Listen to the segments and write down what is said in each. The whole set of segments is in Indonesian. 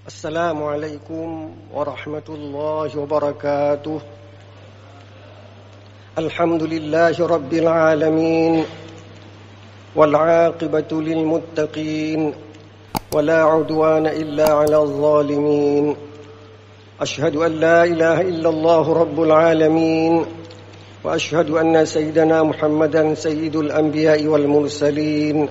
Assalamualaikum warahmatullahi wabarakatuh. Alhamdulillahi rabbil alamin. Wal 'aqibatu lil muttaqin. Wala 'udwana illa 'alal zalimin. Ashhadu an la ilaha illallah rabbul alamin. Wa ashhadu anna sayyidana Muhammadan sayyidul anbiya'i wal mursalin.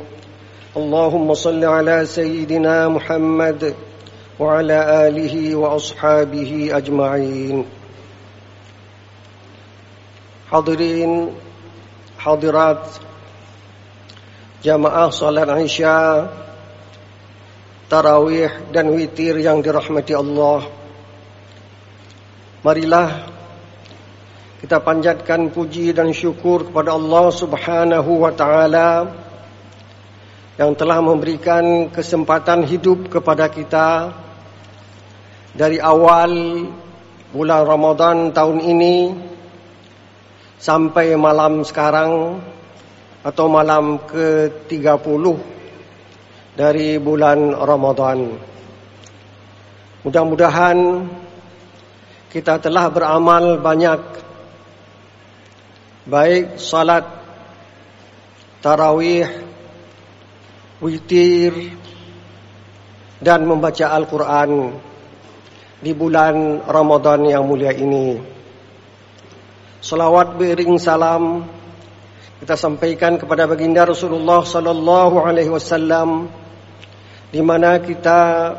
Allahumma salli ala sayyidina Muhammad wa ala alihi wa ashabihi ajma'in. Hadirin hadirat jamaah salat Isya, tarawih dan witir yang dirahmati Allah. Marilah kita panjatkan puji dan syukur kepada Allah Subhanahu wa taala yang telah memberikan kesempatan hidup kepada kita dari awal bulan Ramadan tahun ini sampai malam sekarang atau malam ke-30 dari bulan Ramadan. Mudah-mudahan kita telah beramal banyak, baik salat tarawih, witir dan membaca Al-Quran di bulan Ramadan yang mulia ini. Salawat beriring salam kita sampaikan kepada baginda Rasulullah sallallahu alaihi wasallam, di mana kita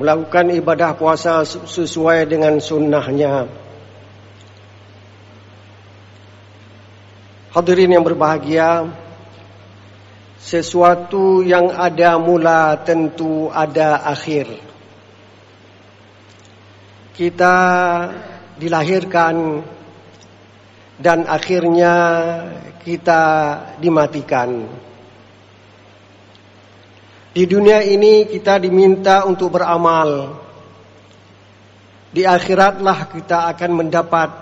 melakukan ibadah puasa sesuai dengan sunnahnya. Hadirin yang berbahagia, sesuatu yang ada mula tentu ada akhir. Kita dilahirkan dan akhirnya kita dimatikan. Di dunia ini kita diminta untuk beramal. Di akhiratlah kita akan mendapat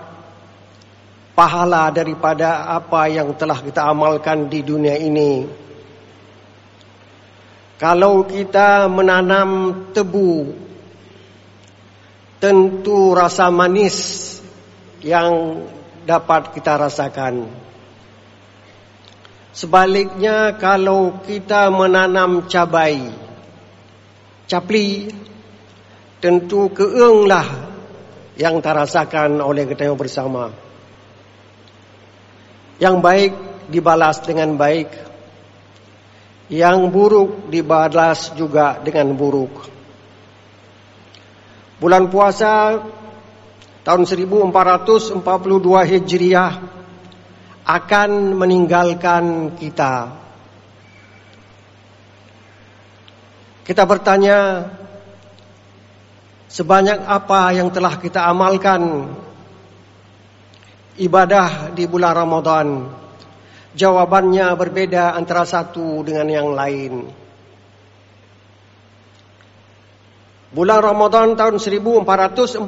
pahala daripada apa yang telah kita amalkan di dunia ini. Kalau kita menanam tebu, tentu rasa manis yang dapat kita rasakan. Sebaliknya, kalau kita menanam cabai, capli, tentu keunglah yang terasakan oleh kita yang bersama. Yang baik dibalas dengan baik, yang buruk dibalas juga dengan buruk. Bulan puasa tahun 1442 Hijriah akan meninggalkan kita. Kita bertanya, sebanyak apa yang telah kita amalkan ibadah di bulan Ramadan? Jawabannya berbeda antara satu dengan yang lain. Bulan Ramadan tahun 1443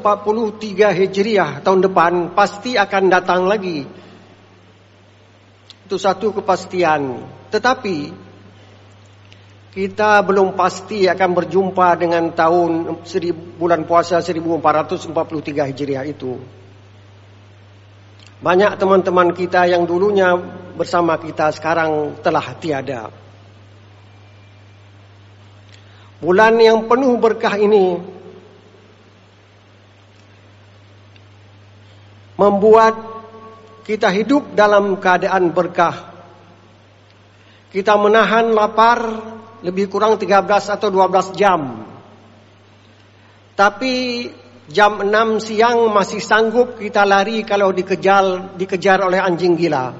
Hijriah tahun depan pasti akan datang lagi. Itu satu kepastian. Tetapi kita belum pasti akan berjumpa dengan tahun bulan puasa 1443 Hijriah itu. Banyak teman-teman kita yang dulunya bersama kita sekarang telah tiada. Bulan yang penuh berkah ini membuat kita hidup dalam keadaan berkah. Kita menahan lapar lebih kurang 13 atau 12 jam. Tapi jam 6 siang masih sanggup kita lari kalau dikejar oleh anjing gila.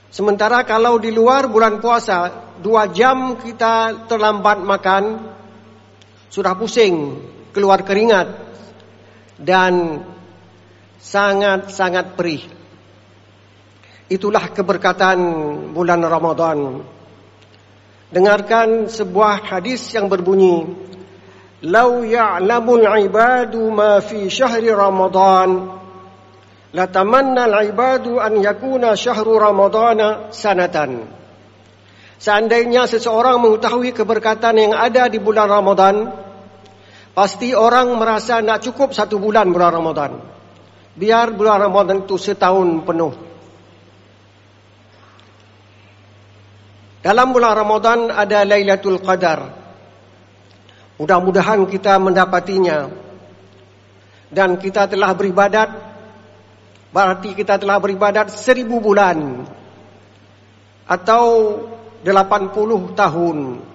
Sementara kalau di luar bulan puasa 2 jam kita terlambat makan, sudah pusing, keluar keringat dan sangat-sangat perih. Itulah keberkatan bulan Ramadan. Dengarkan sebuah hadis yang berbunyi, "Lau ya'lamul ibadu ma fi syahri Ramadan, latamanna al-ibadu an yakuna syahru Ramadana sanatan." Seandainya seseorang mengetahui keberkatan yang ada di bulan Ramadan, Pasti orang merasa nak cukup 1 bulan bulan Ramadan. Biar bulan Ramadan itu setahun penuh. Dalam bulan Ramadan ada Lailatul Qadar. Mudah-mudahan kita mendapatinya. Dan kita telah beribadat, berarti kita telah beribadat 1000 bulan. Atau 80 tahun.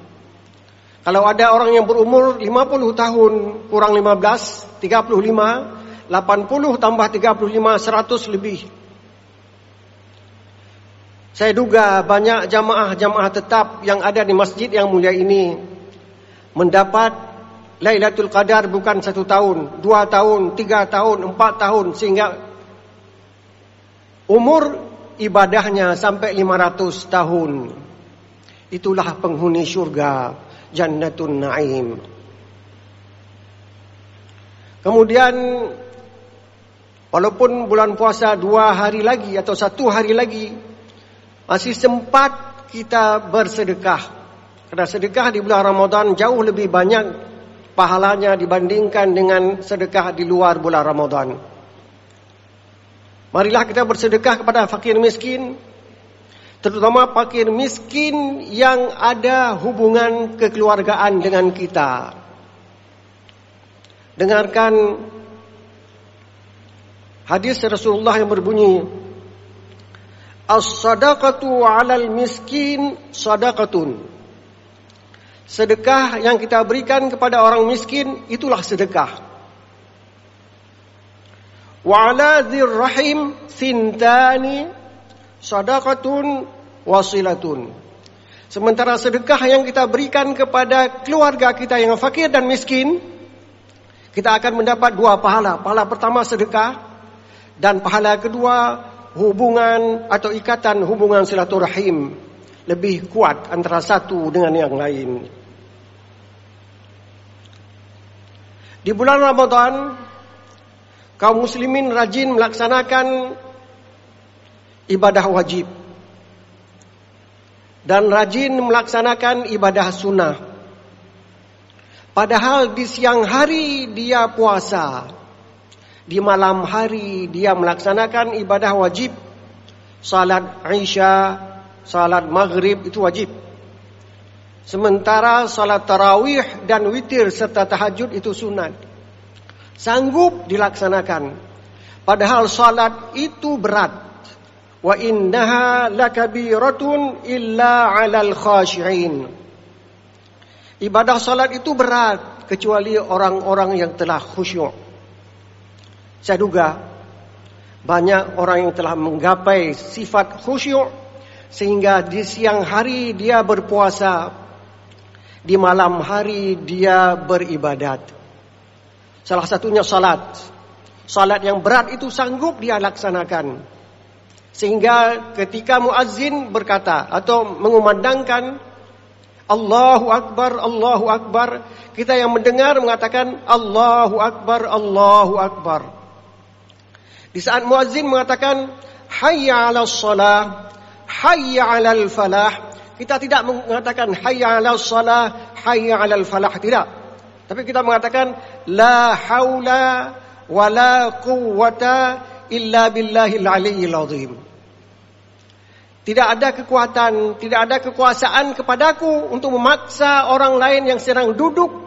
Kalau ada orang yang berumur 50 tahun kurang 15, 35, 80 tambah 35, 100 lebih. Saya duga banyak jamaah-jamaah tetap yang ada di masjid yang mulia ini mendapat Lailatul Qadar bukan 1 tahun, 2 tahun, 3 tahun, 4 tahun, sehingga umur ibadahnya sampai 500 tahun. Itulah penghuni syurga, Jannatun Naim. Kemudian walaupun bulan puasa 2 hari lagi atau 1 hari lagi, masih sempat kita bersedekah. Karena sedekah di bulan Ramadan jauh lebih banyak pahalanya dibandingkan dengan sedekah di luar bulan Ramadan. Marilah kita bersedekah kepada fakir miskin, terutama fakir miskin yang ada hubungan kekeluargaan dengan kita. Dengarkan hadis Rasulullah yang berbunyi, as-sadaqatu 'alal miskin sadaqatun. Sedekah yang kita berikan kepada orang miskin itulah sedekah. Wa 'ala dzir rahim sintani sadaqatun wasilatun. Sementara sedekah yang kita berikan kepada keluarga kita yang fakir dan miskin, kita akan mendapat 2 pahala. Pahala pertama sedekah, dan pahala kedua hubungan atau ikatan hubungan silaturahim lebih kuat antara satu dengan yang lain. Di bulan Ramadan, kaum muslimin rajin melaksanakan ibadah wajib dan rajin melaksanakan ibadah sunnah. Padahal di siang hari dia puasa, di malam hari dia melaksanakan ibadah wajib. Salat Isya, salat Maghrib itu wajib. Sementara salat tarawih dan witir serta tahajud itu sunat. Sanggup dilaksanakan. Padahal salat itu berat. Wa innaha lakabiratun illa 'alal khashi'in. Ibadah salat itu berat kecuali orang-orang yang telah khusyuk. Saya duga banyak orang yang telah menggapai sifat khusyuk sehingga di siang hari dia berpuasa, di malam hari dia beribadat. Salah satunya salat. Salat yang berat itu sanggup dia laksanakan. Sehingga ketika muazzin berkata atau mengumandangkan Allahu Akbar, Allahu Akbar, kita yang mendengar mengatakan Allahu Akbar, Allahu Akbar. Di saat muazzin mengatakan hayya 'alas shalah, hayya 'alal falah, kita tidak mengatakan hayya 'alas shalah, hayya 'alal falah, tidak. Tapi kita mengatakan la haula wala quwwata illa billahil aliyyil azim. Tidak ada kekuatan, tidak ada kekuasaan kepadaku untuk memaksa orang lain yang sedang duduk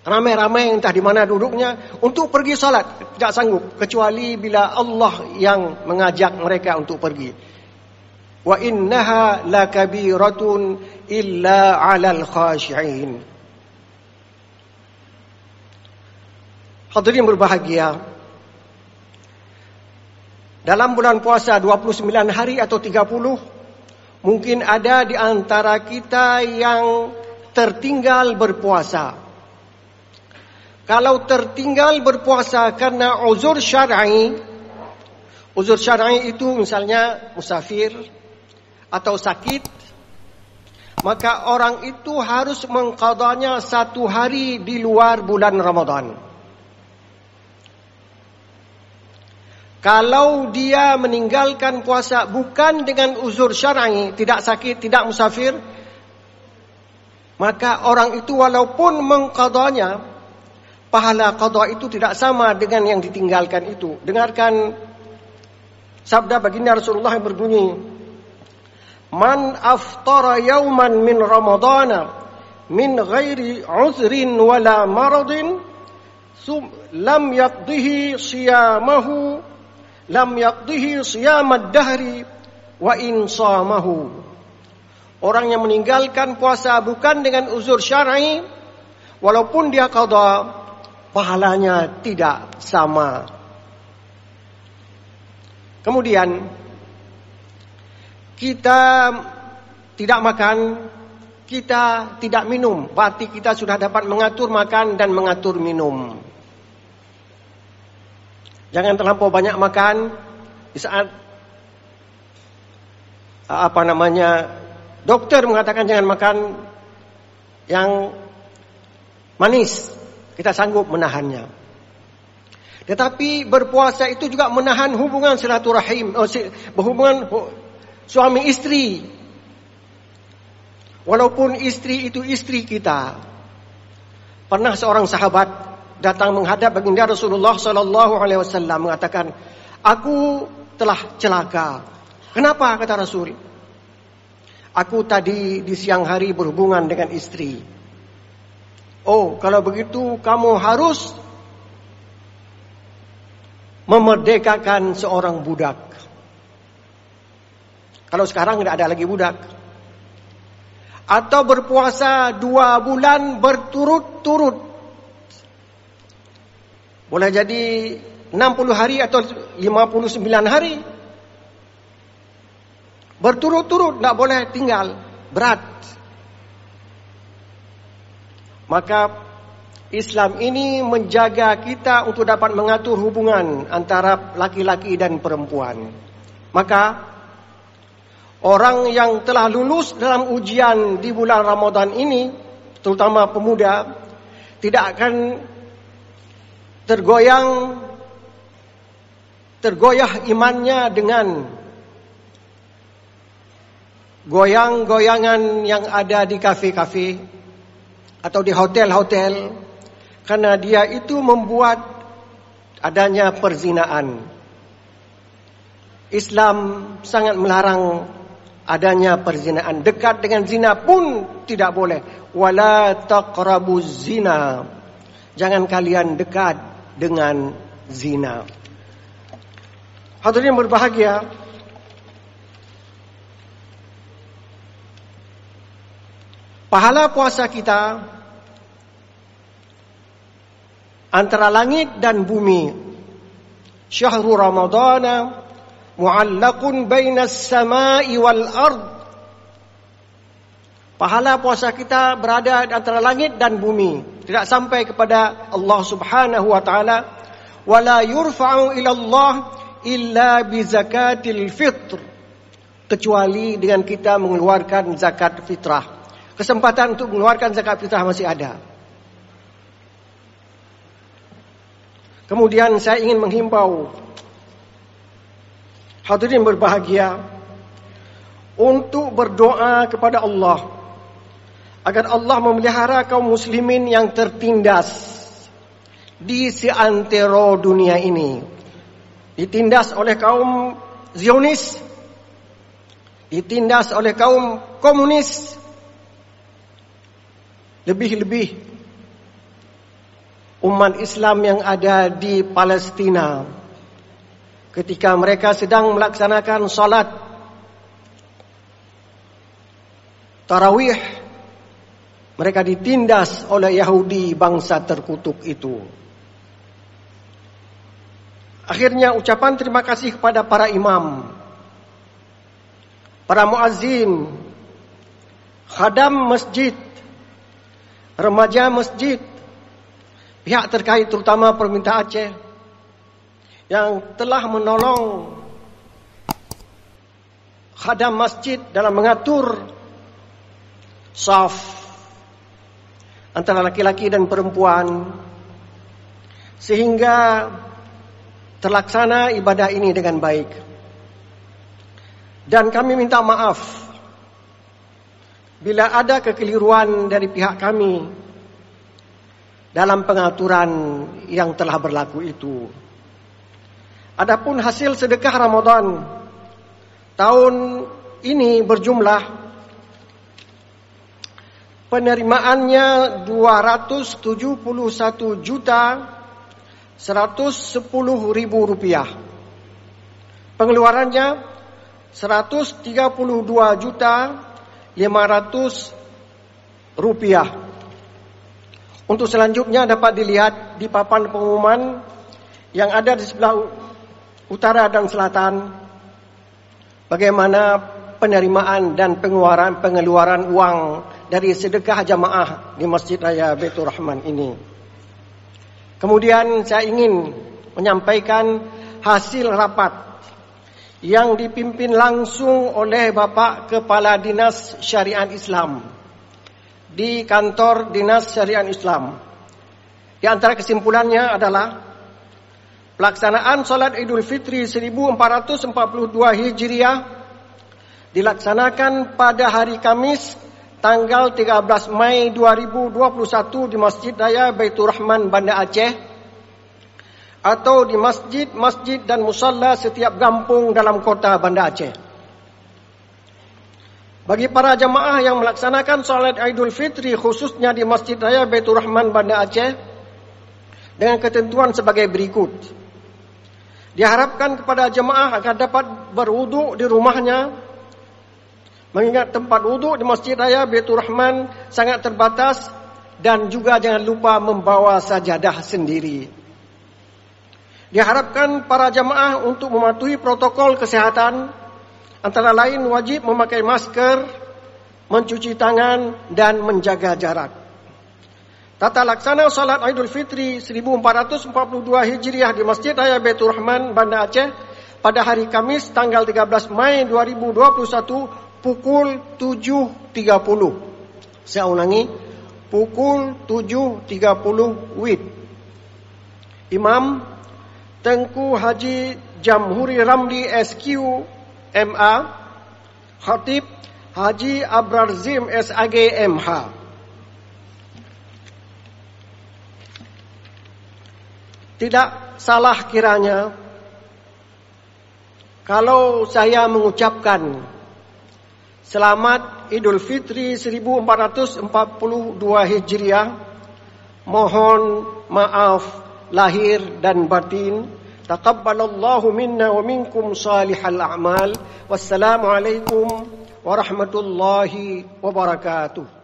ramai-ramai entah di mana duduknya untuk pergi salat. Tidak sanggup kecuali bila Allah yang mengajak mereka untuk pergi. Wa innaha lakabiratun illa 'alal khashi'in. Hadirin berbahagia, dalam bulan puasa 29 hari atau 30, mungkin ada di antara kita yang tertinggal berpuasa. Kalau tertinggal berpuasa karena uzur syar'i itu misalnya musafir atau sakit, maka orang itu harus mengqadanya 1 hari di luar bulan Ramadan. Kalau dia meninggalkan puasa bukan dengan uzur syar'i, tidak sakit, tidak musafir, maka orang itu walaupun mengqadanya, pahala qada itu tidak sama dengan yang ditinggalkan itu. Dengarkan sabda baginda Rasulullah yang berbunyi, "Man aftara yawman min Ramadana min ghairi uzrin wala maradin lam yaqdihi siyamad dahri wa in shamahu." Orang yang meninggalkan puasa bukan dengan uzur syar'i, walaupun dia qada, pahalanya tidak sama. Kemudian kita tidak makan, kita tidak minum, berarti kita sudah dapat mengatur makan dan mengatur minum. Jangan terlampau banyak makan di saat dokter mengatakan jangan makan yang manis, kita sanggup menahannya. Tetapi berpuasa itu juga menahan hubungan silaturahim, berhubungan suami istri. Walaupun istri itu istri kita. Pernah seorang sahabat datang menghadap baginda Rasulullah sallallahu alaihi wasallam mengatakan, "Aku telah celaka." "Kenapa?" kata Rasul. "Aku tadi di siang hari berhubungan dengan istri." "Oh, kalau begitu kamu harus memerdekakan seorang budak." Kalau sekarang tidak ada lagi budak. Atau berpuasa 2 bulan berturut-turut. Boleh jadi 60 hari atau 59 hari. Berturut-turut, tidak boleh tinggal. Berat. Maka Islam ini menjaga kita untuk dapat mengatur hubungan antara laki-laki dan perempuan. Maka orang yang telah lulus dalam ujian di bulan Ramadan ini, terutama pemuda, tidak akan tergoyah imannya dengan goyang-goyangan yang ada di kafe-kafe atau di hotel-hotel, karena dia itu membuat adanya perzinaan. Islam sangat melarang adanya perzinaan. Dekat dengan zina pun tidak boleh. Wala taqrabuz zina. Jangan kalian dekat dengan zina. Hadirin berbahagia, pahala puasa kita antara langit dan bumi. Syahrul Ramadana mu'allaqun bainas sama'i wal ard. Pahala puasa kita berada antara langit dan bumi, tidak sampai kepada Allah Subhanahu wa taala. Wala yurfa'u ila Allah illa bi zakatil fitr, kecuali dengan kita mengeluarkan zakat fitrah. Kesempatan untuk mengeluarkan zakat fitrah masih ada. Kemudian saya ingin menghimbau hadirin berbahagia untuk berdoa kepada Allah agar Allah memelihara kaum muslimin yang tertindas di seantero dunia ini. Ditindas oleh kaum Zionis, ditindas oleh kaum komunis, lebih-lebih umat Islam yang ada di Palestina. Ketika mereka sedang melaksanakan salat tarawih, mereka ditindas oleh Yahudi bangsa terkutuk itu. Akhirnya ucapan terima kasih kepada para imam, para muazzin, khadam masjid, remaja masjid, pihak terkait terutama Pemerintah Aceh yang telah menolong khadam masjid dalam mengatur saf antara laki-laki dan perempuan sehingga terlaksana ibadah ini dengan baik. Dan kami minta maaf bila ada kekeliruan dari pihak kami dalam pengaturan yang telah berlaku itu. Adapun hasil sedekah Ramadan tahun ini berjumlah penerimaannya 271.110.000 rupiah. Pengeluarannya 132.500.000 rupiah. Untuk selanjutnya dapat dilihat di papan pengumuman yang ada di sebelah utara dan selatan bagaimana penerimaan dan pengeluaran uang dari sedekah jamaah di Masjid Raya Baitur Rahman ini. Kemudian saya ingin menyampaikan hasil rapat yang dipimpin langsung oleh Bapak Kepala Dinas Syariat Islam di kantor Dinas Syariat Islam. Di antara kesimpulannya adalah pelaksanaan salat Idul Fitri 1442 Hijriah dilaksanakan pada hari Kamis tanggal 13 Mei 2021 di Masjid Raya Baitur Rahman Banda Aceh atau di masjid-masjid dan musalla setiap kampung dalam kota Banda Aceh. Bagi para jamaah yang melaksanakan salat Idul Fitri khususnya di Masjid Raya Baitur Rahman Banda Aceh dengan ketentuan sebagai berikut. Diharapkan kepada jemaah agar dapat berwuduk di rumahnya, mengingat tempat wuduk di Masjid Raya Baitur Rahman sangat terbatas, dan juga jangan lupa membawa sajadah sendiri. Diharapkan para jemaah untuk mematuhi protokol kesehatan, antara lain wajib memakai masker, mencuci tangan, dan menjaga jarak. Tata laksana salat Idul Fitri 1442 Hijriah di Masjid Raya Baitur Rahman Banda Aceh pada hari Kamis tanggal 13 Mei 2021 pukul 7.30. Saya ulangi, pukul 7.30 WIB. Imam Tengku Haji Jamhuri Ramli SQ MA, Khatib Haji Abrarzim SAG MH. Tidak salah kiranya kalau saya mengucapkan selamat Idul Fitri 1442 Hijriah. Mohon maaf lahir dan batin. Taqabbalallahu minna wa minkum salihal a'mal. Wassalamualaikum warahmatullahi wabarakatuh.